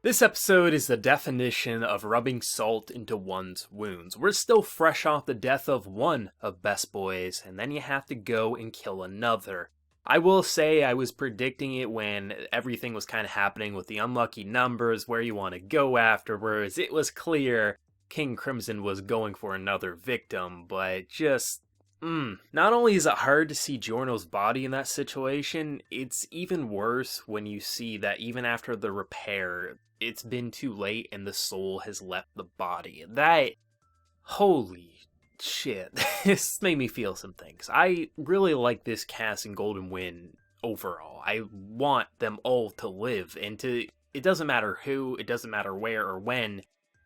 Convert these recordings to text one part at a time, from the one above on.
This episode is the definition of rubbing salt into one's wounds. We're still fresh off the death of one of Best Boys, and then you have to go and kill another. I will say I was predicting it when everything was kind of happening with the unlucky numbers, where you want to go afterwards. It was clear King Crimson was going for another victim, but not only is it hard to see Giorno's body in that situation, it's even worse when you see that even after the repair, it's been too late and the soul has left the body. Holy shit, this made me feel some things. I really like this cast in Golden Wind overall. I want them all to live, and it doesn't matter who, it doesn't matter where or when.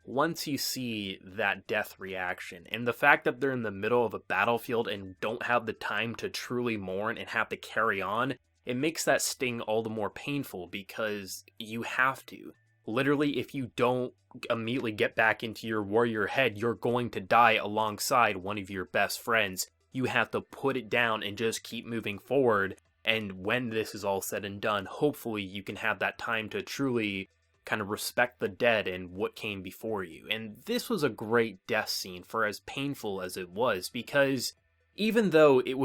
Once you see that death reaction, and the fact that they're in the middle of a battlefield and don't have the time to truly mourn and have to carry on, it makes that sting all the more painful because you have to. Literally, if you don't immediately get back into your warrior head, you're going to die alongside one of your best friends. You have to put it down and just keep moving forward, and when this is all said and done, hopefully you can have that time to truly kind of respect the dead and what came before you. And this was a great death scene for as painful as it was, because even though it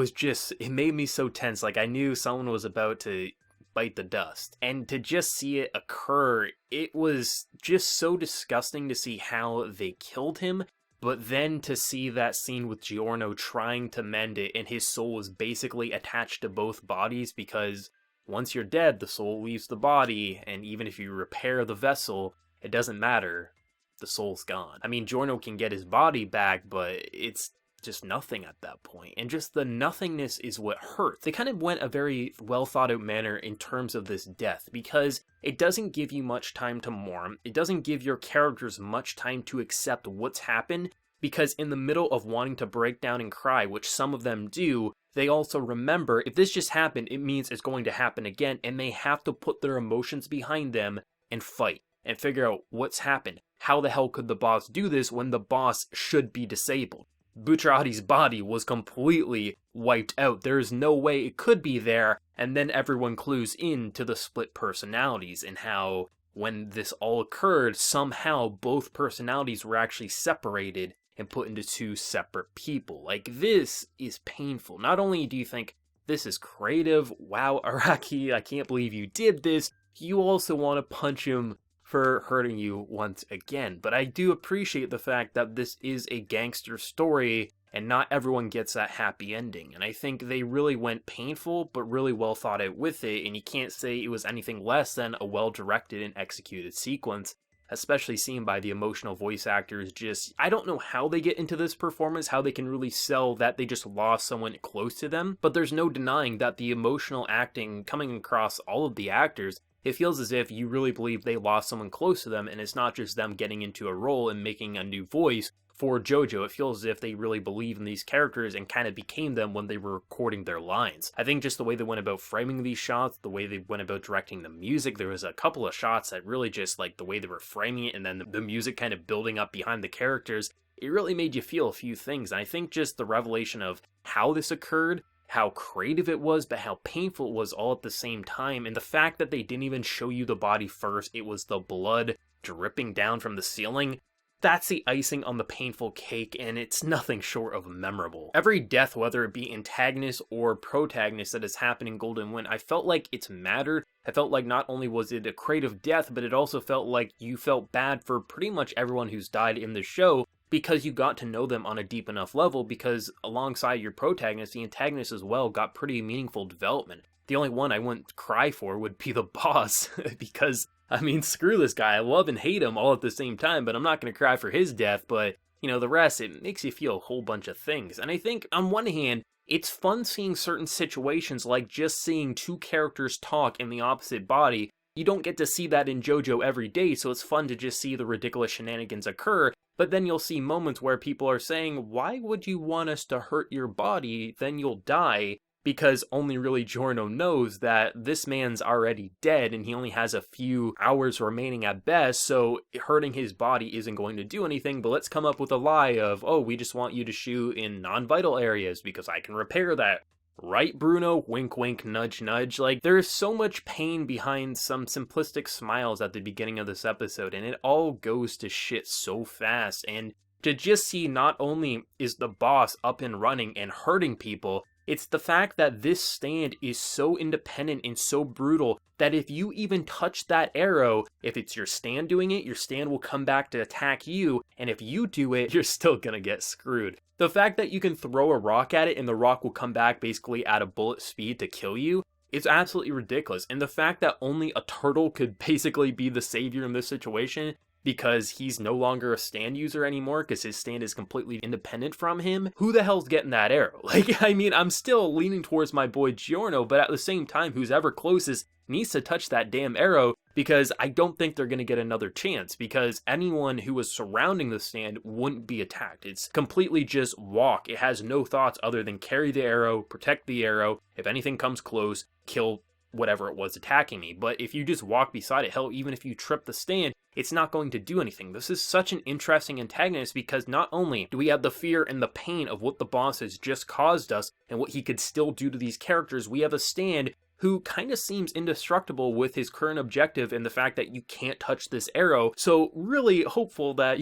made me so tense, like I knew someone was about to bite the dust, and to just see it occur, it was just so disgusting to see how they killed him. But then to see that scene with Giorno trying to mend it, and his soul was basically attached to both bodies, because once you're dead, the soul leaves the body, and even if you repair the vessel, it doesn't matter. The soul's gone. I mean, Giorno can get his body back, but it's just nothing at that point. And just the nothingness is what hurts. They kind of went a very well thought out manner in terms of this death, because it doesn't give you much time to mourn. It doesn't give your characters much time to accept what's happened, because in the middle of wanting to break down and cry, which some of them do, they also remember, if this just happened, it means it's going to happen again, and they have to put their emotions behind them and fight, and figure out what's happened. How the hell could the boss do this when the boss should be disabled? Bucciarati's body was completely wiped out. There is no way it could be there, and then everyone clues in to the split personalities, and how, when this all occurred, somehow both personalities were actually separated and put into two separate people. Like, this is painful. Not only do you think, this is creative, wow, Araki, I can't believe you did this, you also want to punch him for hurting you once again. But I do appreciate the fact that this is a gangster story, and not everyone gets that happy ending. And I think they really went painful, but really well thought out with it, and you can't say it was anything less than a well-directed and executed sequence. Especially seen by the emotional voice actors. I don't know how they get into this performance, how they can really sell that they just lost someone close to them, but there's no denying that the emotional acting coming across all of the actors, it feels as if you really believe they lost someone close to them, and it's not just them getting into a role and making a new voice for JoJo. It feels as if they really believe in these characters and kind of became them when they were recording their lines. I think just the way they went about framing these shots, the way they went about directing the music, there was a couple of shots that really just, like, the way they were framing it, and then the music kind of building up behind the characters, it really made you feel a few things. And I think just the revelation of how this occurred, how creative it was, but how painful it was all at the same time, and the fact that they didn't even show you the body first, it was the blood dripping down from the ceiling. That's the icing on the painful cake, and it's nothing short of memorable. Every death, whether it be antagonist or protagonist that has happened in Golden Wind, I felt like it's mattered. I felt like not only was it a creative death, but it also felt like you felt bad for pretty much everyone who's died in the show, because you got to know them on a deep enough level, because alongside your protagonist, the antagonist as well got pretty meaningful development. The only one I wouldn't cry for would be the boss, because I mean, screw this guy. I love and hate him all at the same time, but I'm not going to cry for his death. But, the rest, it makes you feel a whole bunch of things. And I think, on one hand, it's fun seeing certain situations, like just seeing two characters talk in the opposite body. You don't get to see that in JoJo every day, so it's fun to just see the ridiculous shenanigans occur. But then you'll see moments where people are saying, why would you want us to hurt your body? Then you'll die. Because only really Giorno knows that this man's already dead and he only has a few hours remaining at best, so hurting his body isn't going to do anything, but let's come up with a lie of, oh, we just want you to shoot in non-vital areas because I can repair that. Right, Bruno? Wink, wink, nudge, nudge. Like, there's so much pain behind some simplistic smiles at the beginning of this episode, and it all goes to shit so fast. And to just see not only is the boss up and running and hurting people, it's the fact that this stand is so independent and so brutal that if you even touch that arrow, if it's your stand doing it, your stand will come back to attack you, and if you do it, you're still gonna get screwed. The fact that you can throw a rock at it and the rock will come back basically at a bullet speed to kill you, it's absolutely ridiculous. And the fact that only a turtle could basically be the savior in this situation because he's no longer a stand user anymore because his stand is completely independent from him. Who the hell's getting that arrow? Like, I mean, I'm still leaning towards my boy Giorno, but at the same time, who's ever closest needs to touch that damn arrow because I don't think they're going to get another chance because anyone who was surrounding the stand wouldn't be attacked. It's completely just walk. It has no thoughts other than carry the arrow, protect the arrow. If anything comes close, kill whatever it was attacking me. But if you just walk beside it, hell, even if you trip the stand, it's not going to do anything. This is such an interesting antagonist because not only do we have the fear and the pain of what the boss has just caused us and what he could still do to these characters, we have a stand who kind of seems indestructible with his current objective and the fact that you can't touch this arrow. So really hopeful that,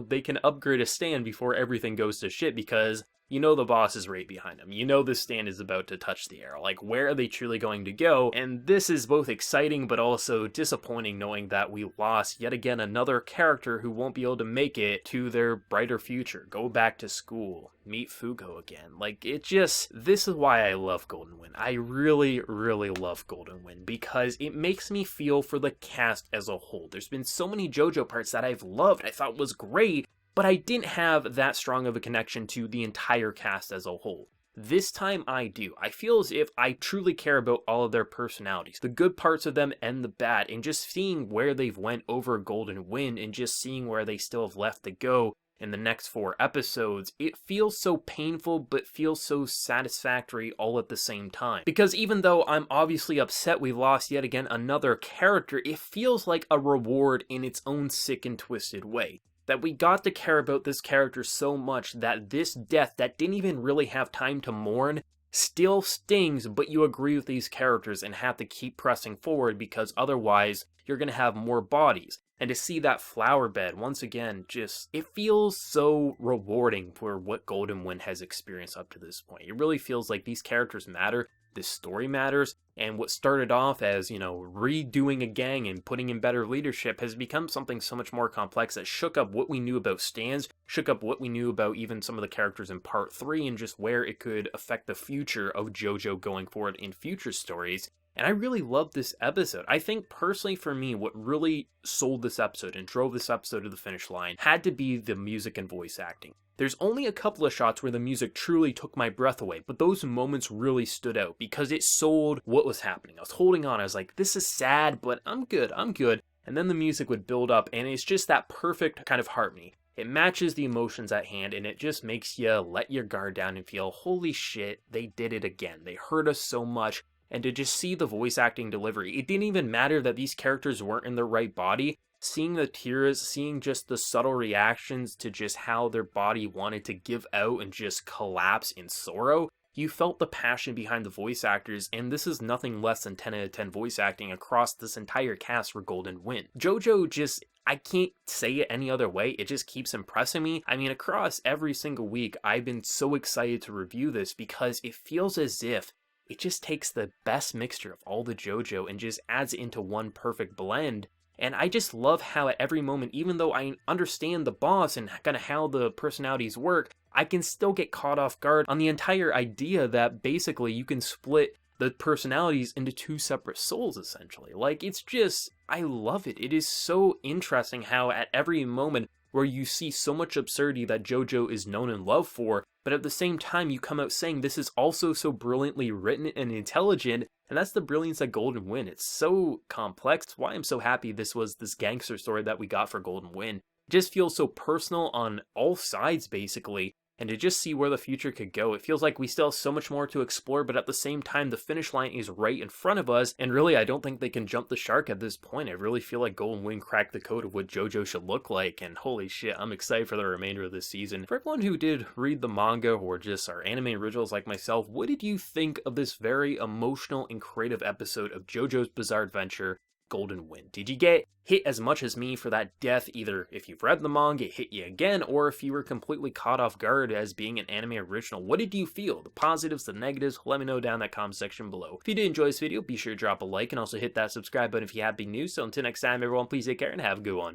they can upgrade a stand before everything goes to shit because the boss is right behind him. This stand is about to touch the arrow. Like, where are they truly going to go? And this is both exciting but also disappointing knowing that we lost yet again another character who won't be able to make it to their brighter future, go back to school, meet Fugo again. Like, this is why I love Golden Wind. I really, really love Golden Wind because it makes me feel for the cast as a whole. There's been so many JoJo parts that I've loved, I thought was great, but I didn't have that strong of a connection to the entire cast as a whole. This time I do. I feel as if I truly care about all of their personalities, the good parts of them and the bad, and just seeing where they've went over Golden Wind and just seeing where they still have left to go in the next 4 episodes, it feels so painful but feels so satisfactory all at the same time. Because even though I'm obviously upset we lost yet again another character, it feels like a reward in its own sick and twisted way. That we got to care about this character so much that this death that didn't even really have time to mourn still stings, but you agree with these characters and have to keep pressing forward because otherwise you're going to have more bodies. And to see that flower bed, once again, it feels so rewarding for what Golden Wind has experienced up to this point. It really feels like these characters matter, this story matters, and what started off as, redoing a gang and putting in better leadership has become something so much more complex that shook up what we knew about stands, shook up what we knew about even some of the characters in part 3 and just where it could affect the future of JoJo going forward in future stories. And I really loved this episode. I think personally for me, what really sold this episode and drove this episode to the finish line had to be the music and voice acting. There's only a couple of shots where the music truly took my breath away, but those moments really stood out because it sold what was happening. I was holding on, I was like, this is sad, but I'm good. And then the music would build up, and it's just that perfect kind of harmony. It matches the emotions at hand, and it just makes you let your guard down and feel, holy shit, they did it again. They hurt us so much. And to just see the voice acting delivery, it didn't even matter that these characters weren't in their right body. Seeing the tears, seeing just the subtle reactions to just how their body wanted to give out and just collapse in sorrow, you felt the passion behind the voice actors, and this is nothing less than 10 out of 10 voice acting across this entire cast for Golden Wind. JoJo I can't say it any other way, it just keeps impressing me. I mean, across every single week, I've been so excited to review this because it feels as if it just takes the best mixture of all the JoJo and just adds it into one perfect blend. And I just love how at every moment, even though I understand the boss and kind of how the personalities work, I can still get caught off guard on the entire idea that basically you can split the personalities into 2 separate souls, essentially. Like, I love it. It is so interesting how at every moment where you see so much absurdity that JoJo is known and loved for, but at the same time you come out saying this is also so brilliantly written and intelligent, and that's the brilliance of Golden Wind. It's so complex. It's why I'm so happy this was this gangster story that we got for Golden Wind. It just feels so personal on all sides, basically, and to just see where the future could go. It feels like we still have so much more to explore, but at the same time, the finish line is right in front of us, and really, I don't think they can jump the shark at this point. I really feel like Golden Wind cracked the code of what JoJo should look like, and holy shit, I'm excited for the remainder of this season. For everyone who did read the manga, or just are anime originals like myself, what did you think of this very emotional and creative episode of JoJo's Bizarre Adventure, Golden Wind? Did you get hit as much as me for that death, either if you've read the manga, it hit you again, or if you were completely caught off guard as being an anime original? What did you feel? The positives, the negatives? Let me know down in that comment section below. If you did enjoy this video, be sure to drop a like and also hit that subscribe button if you have been new. So until next time, everyone, please take care and have a good one.